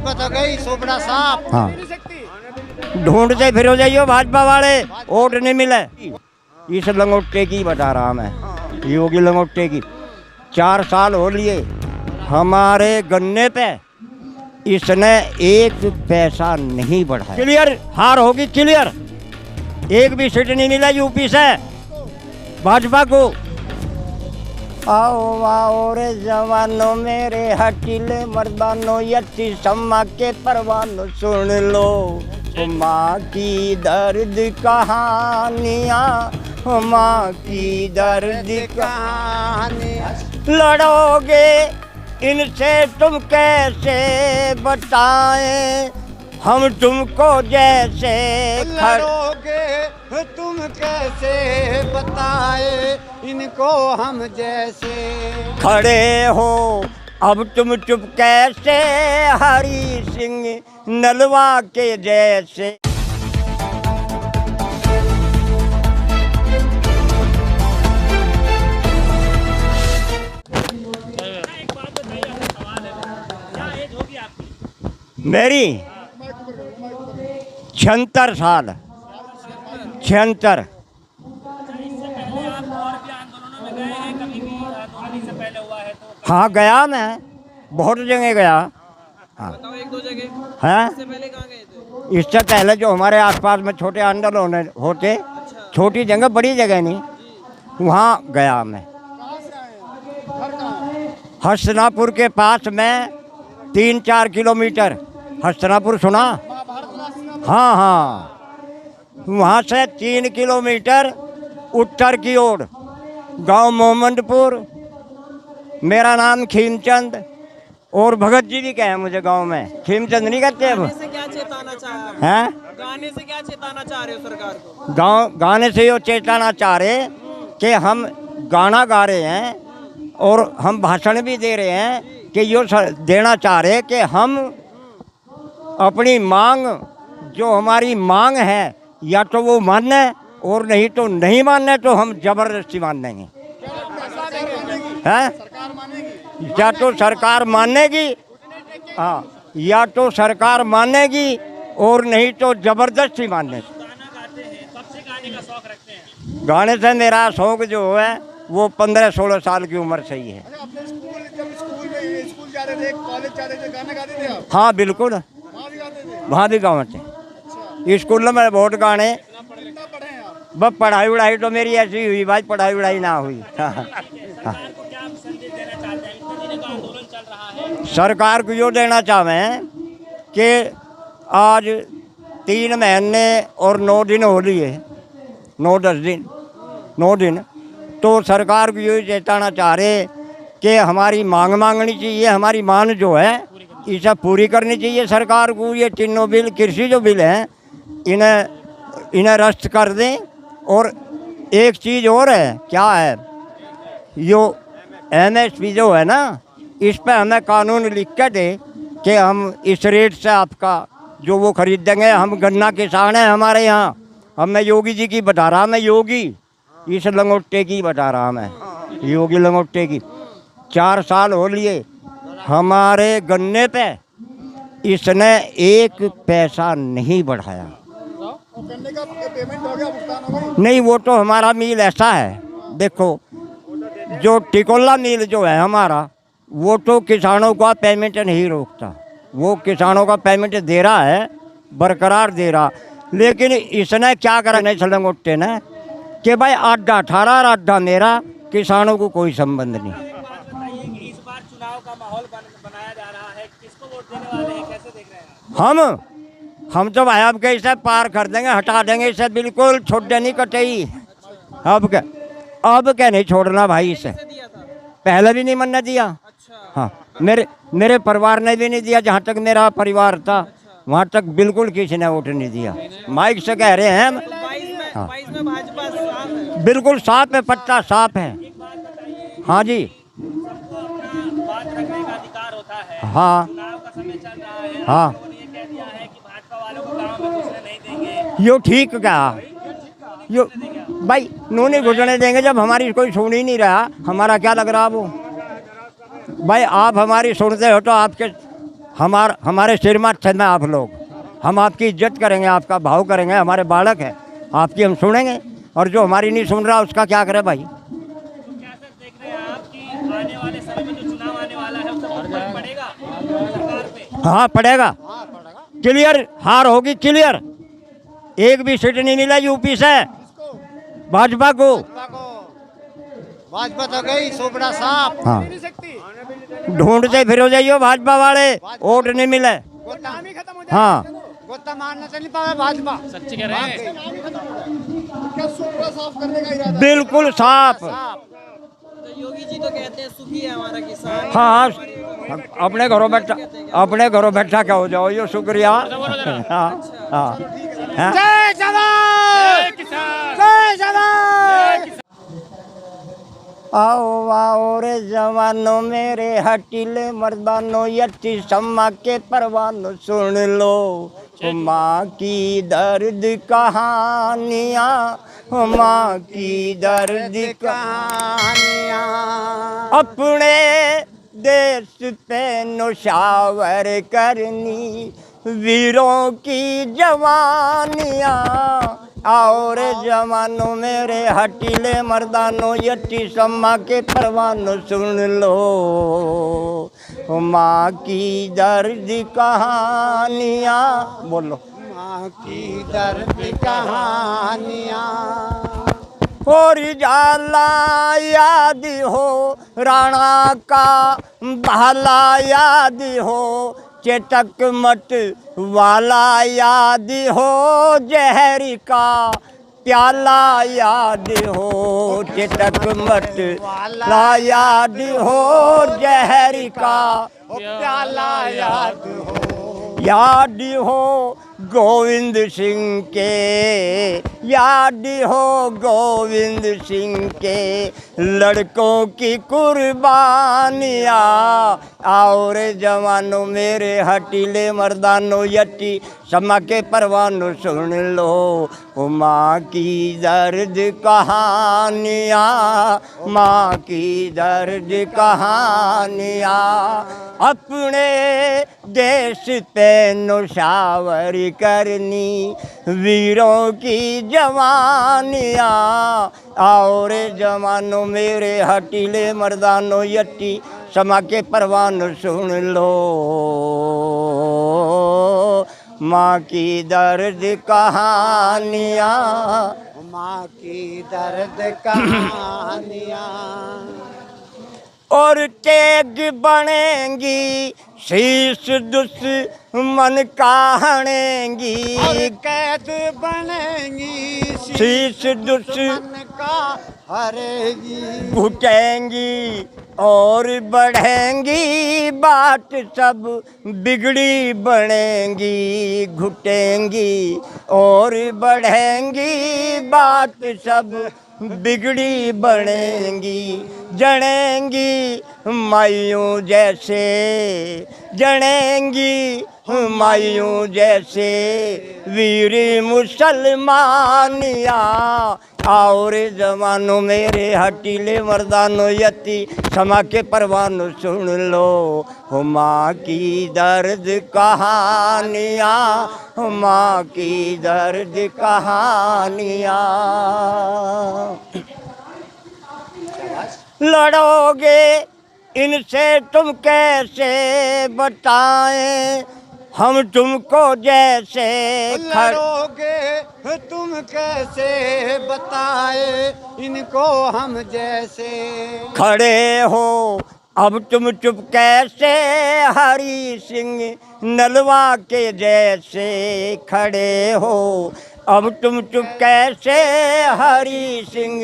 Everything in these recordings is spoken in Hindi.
किस्मत हो गई सोबड़ा साहब। हाँ, ढूंढते फिर हो जाइयो भाजपा वाले, वोट नहीं मिले। इस लंगोटे की बता रहा मैं, योगी लंगोटे की। 4 साल हो लिए हमारे गन्ने पे इसने एक पैसा नहीं बढ़ाया। क्लियर हार होगी, क्लियर। एक भी सीट नहीं मिला यूपी से भाजपा को। आओ आओ रे जवानों मेरे हटीले मर्दानों, यति सम्मा के परवानों सुन लो माँ की दर्द कहानियाँ, माँ की दर्द कहानियाँ। लड़ोगे इनसे तुम कैसे बताएं, हम तुमको जैसे लड़ोगे तुम कैसे बताए इनको हम जैसे खड़े हो। अब तुम चुप कैसे हरी सिंह नलवा के जैसे। मेरी 76 साल, 76। हाँ गया मैं, बहुत जगह गया। हाँ एक दो जगह है। इससे पहले कहाँ गए थे? इससे पहले जो हमारे आसपास में छोटे आंदोलन होते, छोटी जगह बड़ी जगह नहीं, वहाँ गया मैं। हसनापुर के पास में 3-4 किलोमीटर, हसनापुर सुना? हाँ हाँ, वहाँ से 3 किलोमीटर उत्तर की ओर गांव मोहम्मदपुर। मेरा नाम खीमचंद, और भगत जी भी कहे मुझे गांव में, खीमचंद नहीं कहते अब। गाने से क्या चेताना चाह हैं? गाने से क्या चेताना चाह रहे हो सरकार को? गाने से ये चेताना चाह रहे कि हम गाना गा रहे हैं और हम भाषण भी दे रहे हैं कि यो देना चाह रहे कि हम अपनी मांग, जो हमारी मांग है, या तो वो माने और नहीं तो नहीं मानने तो हम जबरदस्ती मान देंगे। हैं? या तो सरकार मानेगी, हाँ, या तो सरकार मानेगी और नहीं तो जबरदस्ती मानने। गाने से मेरा शौक जो है वो 15-16 साल की उम्र से ही है। स्कूल जा रहे थे, कॉलेज जा रहे थे, गाना गाते थे आप? हाँ बिल्कुल, वहाँ भी गाँव थे, स्कूल में बहुत गाने। बस पढ़ाई उड़ाई तो मेरी ऐसी हुई भाई, पढ़ाई उड़ाई ना हुई। हाँ। सरकार को यो देना चाहें कि आज 3 महीने और 9 दिन हो लिए, 9 दिन, तो सरकार को ये चेताना चाह रहे कि हमारी मांगनी चाहिए, हमारी मांग जो है इसे पूरी करनी चाहिए सरकार को। ये तीनों बिल, कृषि जो बिल हैं, इन्हें रद्द कर दें। और एक चीज़ और है, क्या है, यो MSP जो है ना, इस पे हमें कानून लिख के दे कि हम इस रेट से आपका जो वो खरीदेंगे। हम गन्ना किसान हैं हमारे यहाँ। अब मैं योगी जी की बता रहा, मैं योगी इस लंगोटे की बता रहा, मैं योगी लंगोटे की। 4 साल हो लिए हमारे गन्ने पे इसने एक पैसा नहीं बढ़ाया। गन्ने का पेमेंट हो गया, भुगतान हो गई? नहीं, वो तो हमारा मिल ऐसा है, देखो जो टिकोला मिल जो है हमारा, वो तो किसानों का पेमेंट नहीं रोकता। वो किसानों का पेमेंट दे रहा है, बरकरार दे रहा। लेकिन इसने क्या करा नहीं लंगोटे ने कि भाई आधा 18 और आधा मेरा, किसानों को कोई संबंध नहीं। इस बार चुनाव का माहौल बनाया जा रहा है, किसको वोट देने वाले हैं, कैसे देख रहे हैं? हम तो भाई अब के इसे पार कर देंगे, हटा देंगे इसे, बिल्कुल छोड़ने नहीं कटेगी। अब क्या नहीं छोड़ना भाई इसे। पहले भी नहीं मनने दिया। हाँ, मेरे परिवार ने भी नहीं दिया। जहाँ तक मेरा परिवार था वहाँ तक बिल्कुल किसी ने वोट नहीं दिया। माइक से कह रहे हैं हम। हाँ, बिल्कुल साफ है, पट्टा साफ है। हाँ जी, बात रखने का अधिकार होता है। हाँ चुनाव का समय चल रहा है, हाँ, ये कह दिया है कि भाजपा वालों को गांव में घुसने नहीं देंगे। यो ठीक कहा, यो भाई नो नहीं घुसने देंगे जब हमारी कोई सुन ही नहीं रहा। हमारा क्या लग रहा वो भाई, आप हमारी सुनते हो तो आपके हमारे सिर में छद में आप लोग, हम आपकी इज्जत करेंगे, आपका भाव करेंगे, हमारे बालक है, आपकी हम सुनेंगे, और जो हमारी नहीं सुन रहा उसका क्या करे भाई। तो क्या सर देख रहे हैं आप कि आने वाले समय में जो चुनाव आने वाला है उसका कुछ फर्क पड़ेगा सरकार पे? हाँ पड़ेगा, क्लियर हार होगी, क्लियर। एक भी सीट नहीं मिला यूपी से भाजपा को। भाजपा तो गई सोबड़ा साफ। हाँ नहीं सकती, ढूंढते फिरो जाइयो भाजपा वाले, वोट नहीं मिले। नाम ही खत्म हो हाँ गोता मारना तो नहीं पावे भाजपा। सच्चे कह रहे हैं। नाम ही खत्म हो गया। क्या सोबड़ा साफ करने का इरादा? बिल्कुल साफ। तो योगी जी तो कहते हैं सुखी है हमारा किसान। हाँ अपने घरों बैठा क्या हो जाओ, यो शुक्रिया। हाँ हाँ हाँ। जय जवान, जय जवान। आओ आओ रे जवानों मेरे हटीले मर्दानों, यति सम्मा के परवानों सुन लो माँ की दर्द कहानियाँ, माँ की दर्द कहानियाँ। अपने देश पे नौशावर करनी वीरों की जवानियाँ। आओ रे जवानों मेरे हटीले मर्दानों, यति सम्मा के परवानों सुन लो माँ की दर्द कहानियाँ। बोलो माँ की दर्द कहानियाँ। और जाला याद हो राणा का भाला, याद हो चेतक मत वाला, याद हो जहर का प्याला, याद हो चेतक मत वाला, याद हो जहर का प्याला याद हो। याद हो गोविंद सिंह के, याद हो गोविंद सिंह के लड़कों की कुर्बानियाँ। आओ रे जवानों मेरे हटीले मर्दानों, यति सम्मा के परवानों सुन लो माँ की दर्द कहानियाँ, माँ की दर्द कहानियाँ। अपने देश पे नौशावर करनी वीरों की जवानियाँ। आओ रे जवानों मेरे हटीले मर्दानों, यति सम्मा के परवानों सुन लो माँ की दर्द कहानियाँ, माँ की दर्द कहानियाँ। और तेग बनेंगी शीश दुश्मन का हनेंगी, और कैद बनेंगी शीश दुश्मन मन का हरेगी। घुटेंगी और बढ़ेंगी बात सब बिगड़ी बनेंगी, घुटेंगी और बढ़ेंगी बात सब बिगड़ी बनेंगी। जड़ेंगी मायूं जैसे, जड़ेंगी मायूं जैसे वीर मुसलमानियाँ। आओ रे जवानों मेरे हटीले मर्दानों, यति सम्मा के परवानों सुन लो माँ की दर्द कहानियाँ, माँ की दर्द कहानियाँ। लड़ोगे इनसे तुम कैसे बताएं, हम तुमको जैसे लड़ोगे तुम कैसे बताए इनको हम जैसे। खड़े हो अब तुम चुप कैसे हरी सिंह नलवा के जैसे। खड़े हो अब तुम चुप कैसे हरी सिंह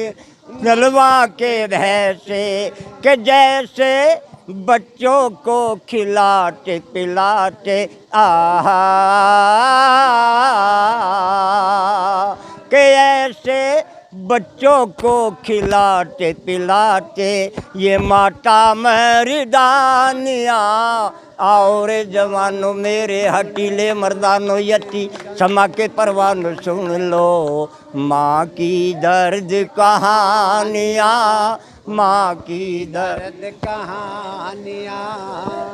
नलवा के भैसे। के जैसे बच्चों को खिलाते पिलाते आहा, के ऐसे बच्चों को खिलाते पिलाते ये माता मर्दानियाँ। आओ रे जवानों मेरे हटीले मर्दानों, यति सम्मा के परवानों सुन लो माँ की दर्द कहानियाँ, माँ की दर्द दर्द कहानियाँ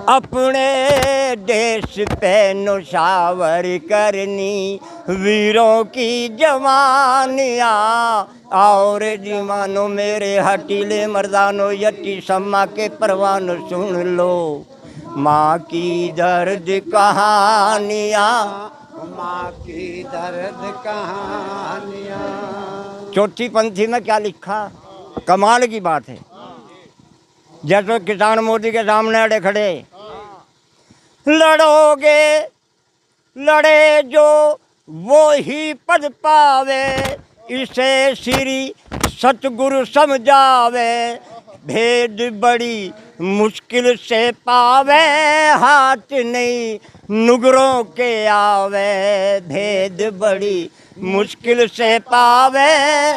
अपने देश पे नौशावर करनी वीरों की जवानियाँ और दीवानो मेरे हटीले मर्दानो यटी सम्मा के परवान सुन लो माँ की दर्द कहानियाँ माँ की दर्द कहानियाँ। चौथी पंक्ति में क्या लिखा, कमाल की बात है। जैसे किसान मोदी के सामने अड़े खड़े, लड़ोगे लड़े जो वो ही पद पावे, इसे श्री सतगुरु समझावे, भेद बड़ी मुश्किल से पावे, हाथ नहीं नुगरों के आवे, भेद बड़ी मुश्किल से पावे,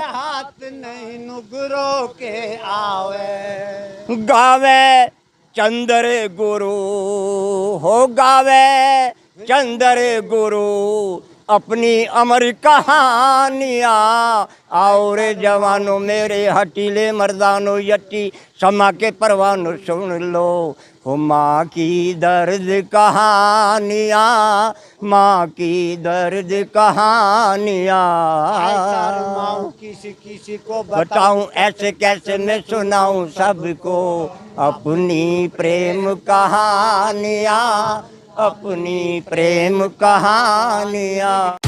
हाथ नहीं नुगरों के आवे। गावे चंद्र गुरु हो, गावे चंद्र गुरु अपनी अमर कहानियाँ और जवानों मेरे हटीले मर्दानों यटी समा के परवानों सुन लो हो माँ की दर्द कहानियाँ, माँ की दर्द कहानियाँ। शर्माऊं किसी किसी को बताऊं ऐसे कैसे मैं सुनाऊं सबको अपनी प्रेम कहानियाँ, अपनी प्रेम कहानियाँ।